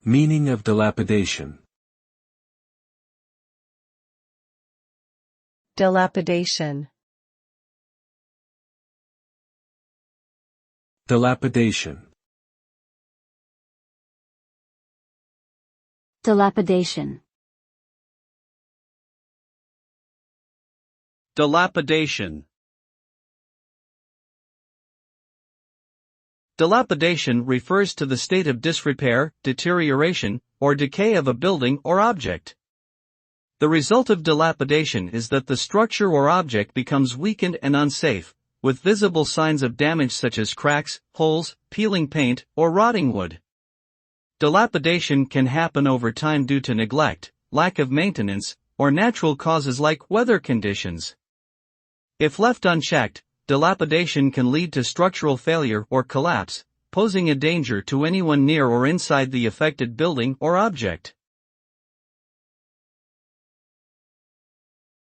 Meaning of dilapidation. Dilapidation. Dilapidation. Dilapidation. Dilapidation. Dilapidation refers to the state of disrepair, deterioration, or decay of a building or object. The result of dilapidation is that the structure or object becomes weakened and unsafe, with visible signs of damage such as cracks, holes, peeling paint, or rotting wood. Dilapidation can happen over time due to neglect, lack of maintenance, or natural causes like weather conditions. If left unchecked, dilapidation can lead to structural failure or collapse, posing a danger to anyone near or inside the affected building or object.